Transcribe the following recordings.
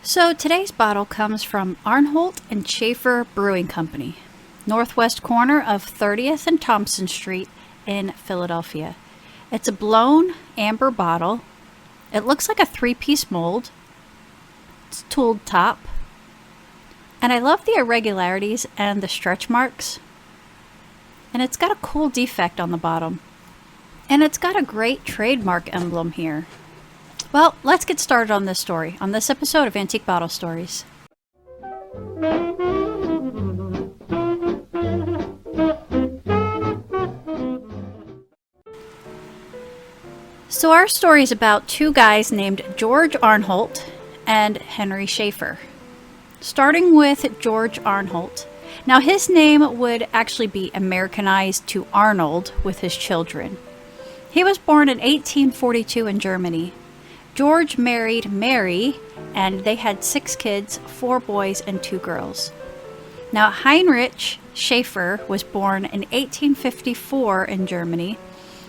So today's bottle comes from Arnholt and Schaefer Brewing Company, northwest corner of 30th and Thompson Street in Philadelphia. It's a blown amber bottle. It looks like a three-piece mold. It's tooled top. And I love the irregularities and the stretch marks. And it's got a cool defect on the bottom. And it's got a great trademark emblem here. Well, let's get started on this story, on this episode of Antique Bottle Stories. So our story is about two guys named George Arnholt and Henry Schaefer. Starting with George Arnholt. Now his name would actually be Americanized to Arnold with his children. He was born in 1842 in Germany. George married Mary, and they had 6 kids, 4 boys and 2 girls. Now Heinrich Schaefer was born in 1854 in Germany.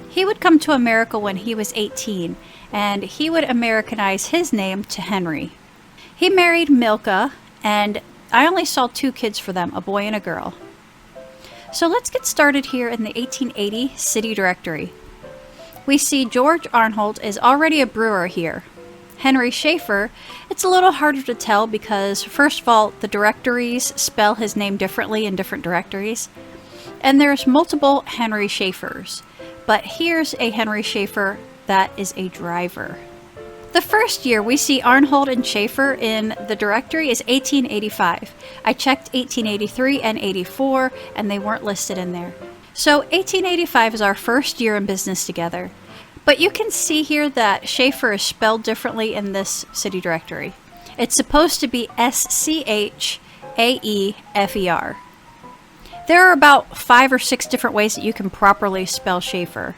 He would come to America when he was 18, and he would Americanize his name to Henry. He married Milka, and I only saw 2 kids for them, a boy and a girl. So let's get started here in the 1880 city directory. We see George Arnholt is already a brewer here. Henry Schaefer, it's a little harder to tell because, first of all, the directories spell his name differently in different directories. And there's multiple Henry Schaefers. But here's a Henry Schaefer that is a driver. The first year we see Arnholt and Schaefer in the directory is 1885. I checked 1883 and 84 and they weren't listed in there. So 1885 is our first year in business together. But you can see here that Schaefer is spelled differently in this city directory. It's supposed to be S-C-H-A-E-F-E-R. There are about 5 or 6 different ways that you can properly spell Schaefer.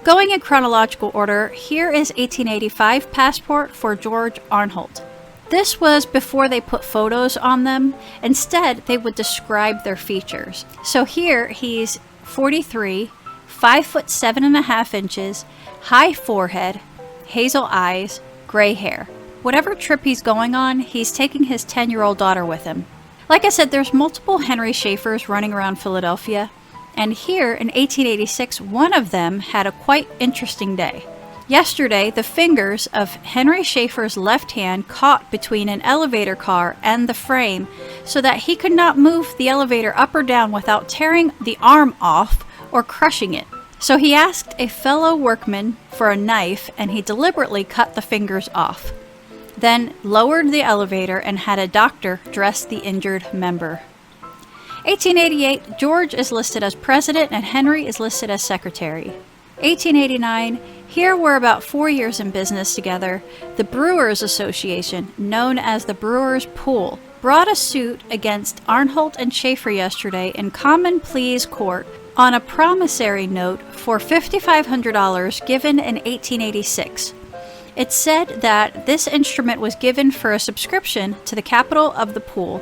Going in chronological order, here is 1885 passport for George Arnholt. This was before they put photos on them. Instead, they would describe their features. So here he's 43, 5 foot 7.5 inches, high forehead, hazel eyes, gray hair. Whatever trip he's going on, he's taking his 10-year-old daughter with him. Like I said, there's multiple Henry Schaefers running around Philadelphia, and here in 1886, one of them had a quite interesting day. Yesterday, the fingers of Henry Schaefer's left hand caught between an elevator car and the frame so that he could not move the elevator up or down without tearing the arm off or crushing it. So he asked a fellow workman for a knife and he deliberately cut the fingers off. Then lowered the elevator and had a doctor dress the injured member. 1888, George is listed as president and Henry is listed as secretary. 1889, here we're about 4 years in business together. The Brewers Association, known as the Brewers Pool, brought a suit against Arnholt and Schaefer yesterday in common pleas court on a promissory note for $5,500 given in 1886. It said that this instrument was given for a subscription to the capital of the pool,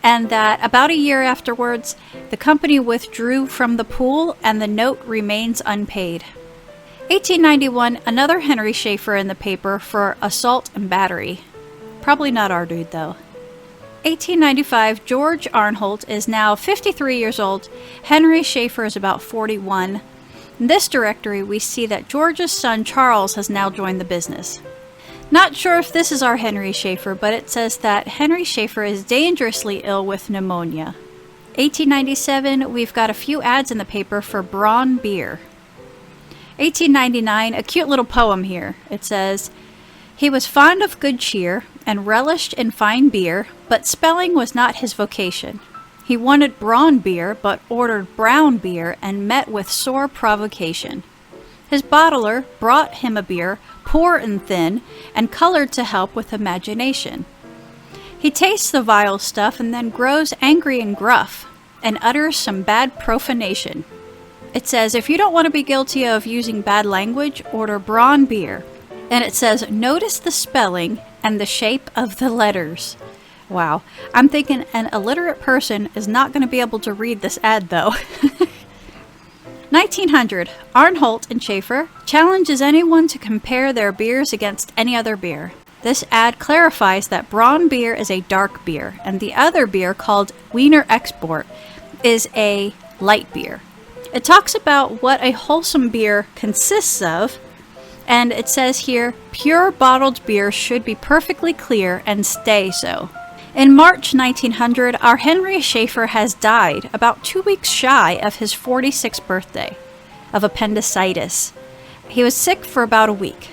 and that about a year afterwards, the company withdrew from the pool and the note remains unpaid. 1891, another Henry Schaefer in the paper for assault and battery. Probably not our dude though. 1895, George Arnholt is now 53 years old. Henry Schaefer is about 41. In this directory, we see that George's son Charles has now joined the business. Not sure if this is our Henry Schaefer, but it says that Henry Schaefer is dangerously ill with pneumonia. 1897, we've got a few ads in the paper for Braun beer. 1899, a cute little poem here. It says, "He was fond of good cheer and relished in fine beer, but spelling was not his vocation. He wanted brawn beer, but ordered brown beer and met with sore provocation. His bottler brought him a beer, poor and thin, and colored to help with imagination. He tastes the vile stuff and then grows angry and gruff, and utters some bad profanation." It says, if you don't want to be guilty of using bad language, order brawn beer. And it says, notice the spelling and the shape of the letters. Wow, I'm thinking an illiterate person is not going to be able to read this ad though. 1900, Arnholt and Schaefer challenges anyone to compare their beers against any other beer. This ad clarifies that Braun beer is a dark beer, and the other beer, called Wiener Export, is a light beer. It talks about what a wholesome beer consists of, and it says here, pure bottled beer should be perfectly clear and stay so. In March 1900, our Henry Schaefer has died about 2 weeks shy of his 46th birthday of appendicitis. He was sick for about a week.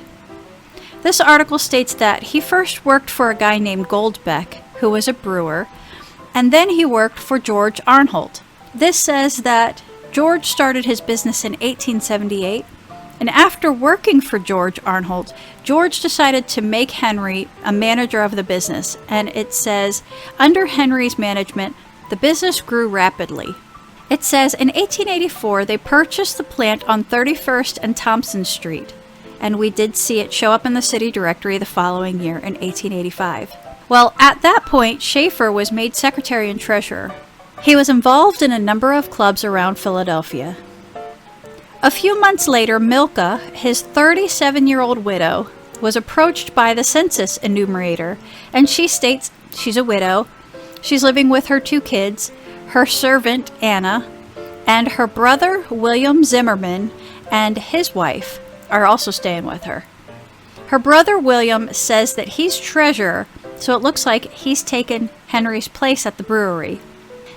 This article states that he first worked for a guy named Goldbeck, who was a brewer, and then he worked for George Arnholt. This says that George started his business in 1878, and after working for George Arnholt, George decided to make Henry a manager of the business, and it says, under Henry's management, the business grew rapidly. It says in 1884 they purchased the plant on 31st and Thompson Street, and we did see it show up in the city directory the following year in 1885. Well, at that point, Schaefer was made secretary and treasurer. He was involved in a number of clubs around Philadelphia. A few months later, Milka, his 37-year-old widow, was approached by the census enumerator, and she states she's a widow. She's living with her 2 kids, her servant, Anna, and her brother, William Zimmerman, and his wife are also staying with her. Her brother, William, says that he's treasurer, so it looks like he's taken Henry's place at the brewery.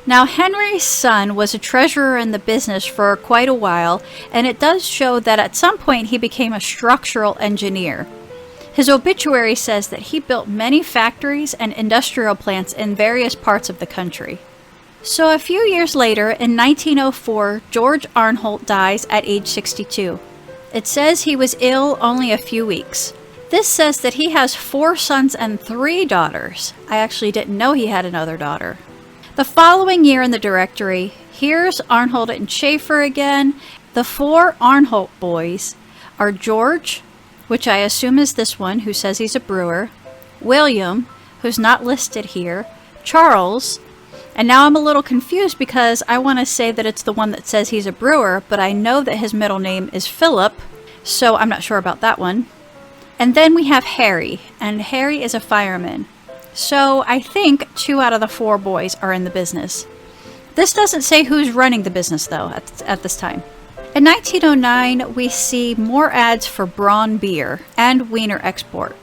Now, Henry's son was a treasurer in the business for quite a while, and it does show that at some point he became a structural engineer. His obituary says that he built many factories and industrial plants in various parts of the country. So a few years later, in 1904, George Arnholt dies at age 62. It says he was ill only a few weeks. This says that he has 4 sons and 3 daughters. I actually didn't know he had another daughter. The following year in the directory, here's Arnholt and Schaefer again. The 4 Arnholt boys are George, which I assume is this one who says he's a brewer, William, who's not listed here, Charles, and now I'm a little confused because I want to say that it's the one that says he's a brewer, but I know that his middle name is Philip, so I'm not sure about that one. And then we have Harry, and Harry is a fireman. So I think 2 out of the 4 boys are in the business. This doesn't say who's running the business, though, at this time. In 1909, we see more ads for Braun beer and Wiener Export.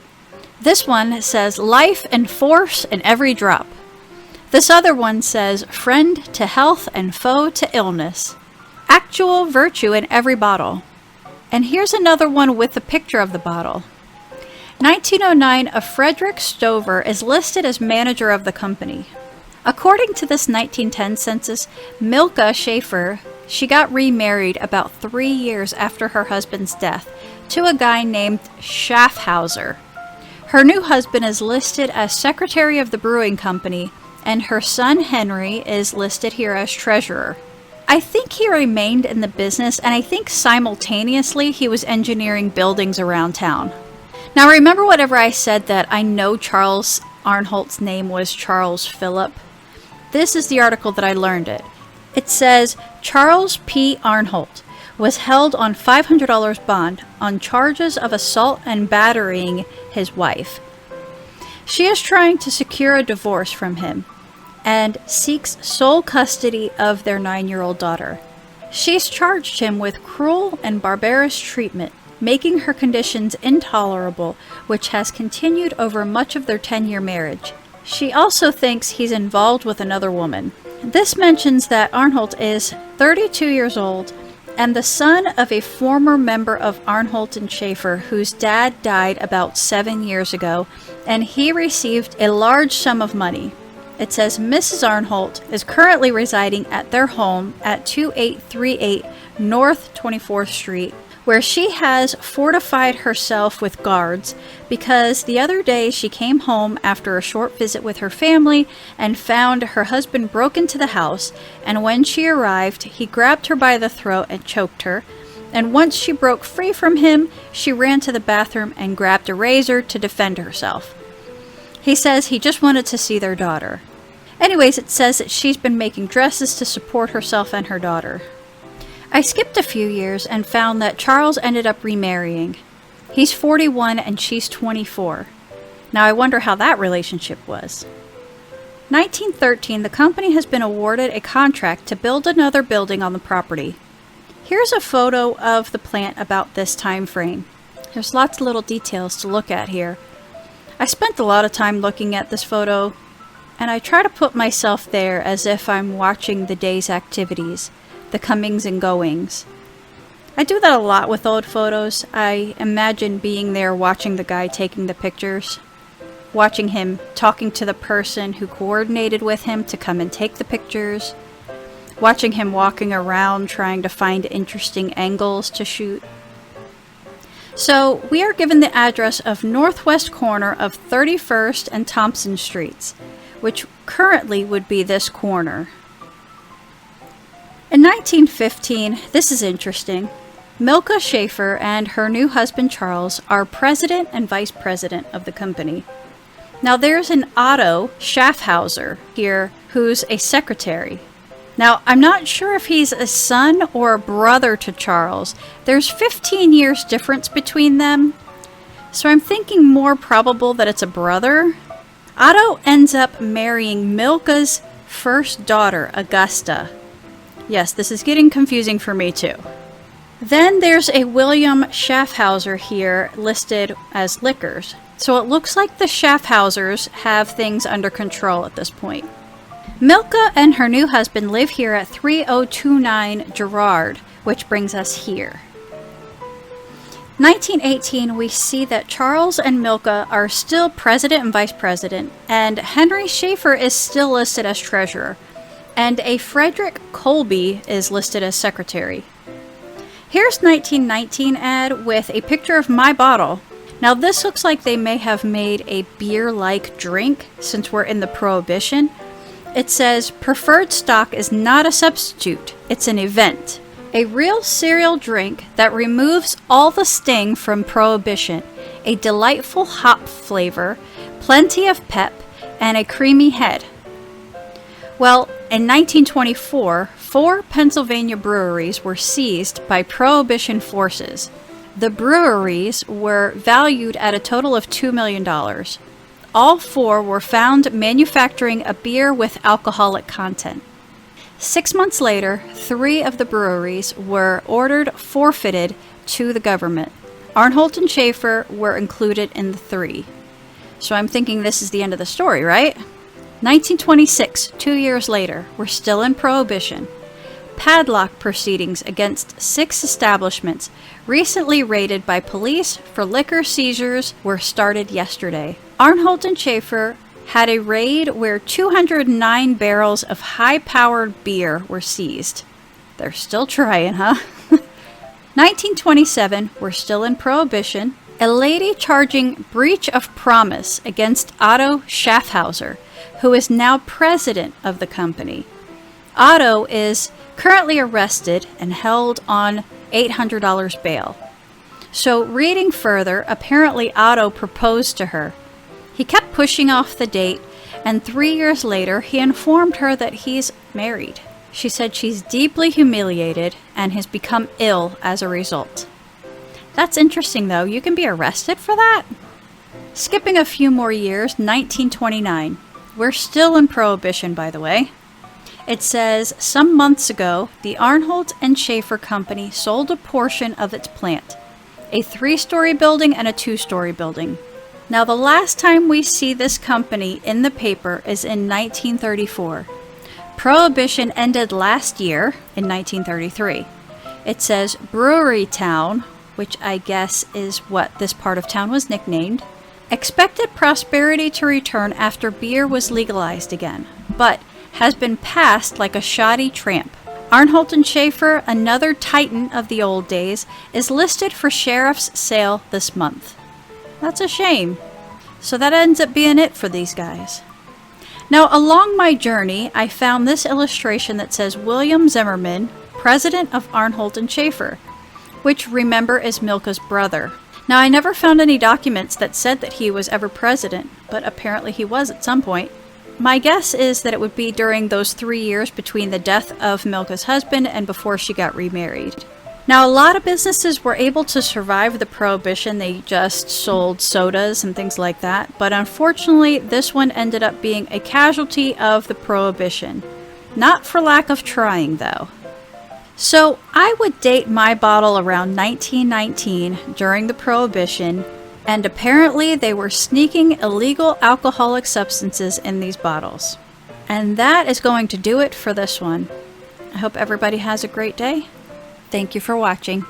This one says, life and force in every drop. This other one says, friend to health and foe to illness. Actual virtue in every bottle. And here's another one with the picture of the bottle. 1909, a Frederick Stover is listed as manager of the company. According to this 1910 census, Milka Schaefer, she got remarried about 3 years after her husband's death to a guy named Schaffhauser. Her new husband is listed as secretary of the brewing company, and her son Henry is listed here as treasurer. I think he remained in the business, and I think simultaneously he was engineering buildings around town. Now remember whenever I said that I know Charles Arnholt's name was Charles Philip? This is the article that I learned it. It says, Charles P. Arnholt was held on $500 bond on charges of assault and battering his wife. She is trying to secure a divorce from him and seeks sole custody of their 9-year-old daughter. She's charged him with cruel and barbarous treatment, making her conditions intolerable, which has continued over much of their 10-year marriage. She also thinks he's involved with another woman. This mentions that Arnholt is 32 years old and the son of a former member of Arnholt and Schaefer whose dad died about 7 years ago, and he received a large sum of money. It says Mrs. Arnholt is currently residing at their home at 2838 North 24th Street, where she has fortified herself with guards because the other day she came home after a short visit with her family and found her husband broke into the house, and when she arrived, he grabbed her by the throat and choked her, and once she broke free from him, she ran to the bathroom and grabbed a razor to defend herself. He says he just wanted to see their daughter. Anyways, it says that she's been making dresses to support herself and her daughter. I skipped a few years and found that Charles ended up remarrying. He's 41 and she's 24. Now I wonder how that relationship was. 1913, the company has been awarded a contract to build another building on the property. Here's a photo of the plant about this time frame. There's lots of little details to look at here. I spent a lot of time looking at this photo, and I try to put myself there as if I'm watching the day's activities, the comings and goings. I do that a lot with old photos. I imagine being there watching the guy taking the pictures, watching him talking to the person who coordinated with him to come and take the pictures, watching him walking around trying to find interesting angles to shoot. So we are given the address of northwest corner of 31st and Thompson Streets, which currently would be this corner. In 1915, this is interesting, Milka Schaefer and her new husband Charles are president and vice president of the company. Now there's an Otto Schaffhauser here who's a secretary. Now I'm not sure if he's a son or a brother to Charles. There's 15 years difference between them, so I'm thinking more probable that it's a brother. Otto ends up marrying Milka's first daughter, Augusta. Yes, this is getting confusing for me too. Then there's a William Schaffhauser here listed as liquors. So it looks like the Schaffhausers have things under control at this point. Milka and her new husband live here at 3029 Gerard, which brings us here. 1918, we see that Charles and Milka are still president and vice president, and Henry Schaefer is still listed as treasurer, and a Frederick Colby is listed as secretary. Here's 1919 ad with a picture of my bottle. Now this looks like they may have made a beer-like drink since we're in the Prohibition. It says, preferred stock is not a substitute, it's an event. A real cereal drink that removes all the sting from Prohibition, a delightful hop flavor, plenty of pep, and a creamy head. Well, in 1924, 4 Pennsylvania breweries were seized by Prohibition forces. The breweries were valued at a total of $2 million. All 4 were found manufacturing a beer with alcoholic content. 6 months later, 3 of the breweries were ordered forfeited to the government. Arnholt and Schaefer were included in the 3. So I'm thinking this is the end of the story, right? 1926, 2 years later, we're still in Prohibition. Padlock proceedings against 6 establishments recently raided by police for liquor seizures were started yesterday. Arnholt and Schaefer had a raid where 209 barrels of high-powered beer were seized. They're still trying, huh? 1927, we're still in Prohibition. A lady charging breach of promise against Otto Schaffhauser, who is now president of the company. Otto is currently arrested and held on $800 bail. So reading further, apparently Otto proposed to her. He kept pushing off the date, and 3 years later he informed her that he's married. She said she's deeply humiliated and has become ill as a result. That's interesting though, you can be arrested for that? Skipping a few more years, 1929. We're still in Prohibition, by the way. It says, some months ago, the Arnholt and Schaefer Company sold a portion of its plant, a 3-story building and a 2-story building. Now, the last time we see this company in the paper is in 1934. Prohibition ended last year, in 1933. It says, Brewery Town, which I guess is what this part of town was nicknamed, expected prosperity to return after beer was legalized again, but has been passed like a shoddy tramp. Arnholt and Schaefer, another titan of the old days, is listed for sheriff's sale this month. That's a shame. So that ends up being it for these guys. Now, along my journey, I found this illustration that says William Zimmerman, president of Arnholt and Schaefer, which, remember, is Milka's brother. Now, I never found any documents that said that he was ever president, but apparently he was at some point. My guess is that it would be during those 3 years between the death of Milka's husband and before she got remarried. Now, a lot of businesses were able to survive the Prohibition. They just sold sodas and things like that. But unfortunately, this one ended up being a casualty of the Prohibition. Not for lack of trying, though. So, I would date my bottle around 1919 during the Prohibition, and apparently they were sneaking illegal alcoholic substances in these bottles. And that is going to do it for this one. I hope everybody has a great day. Thank you for watching.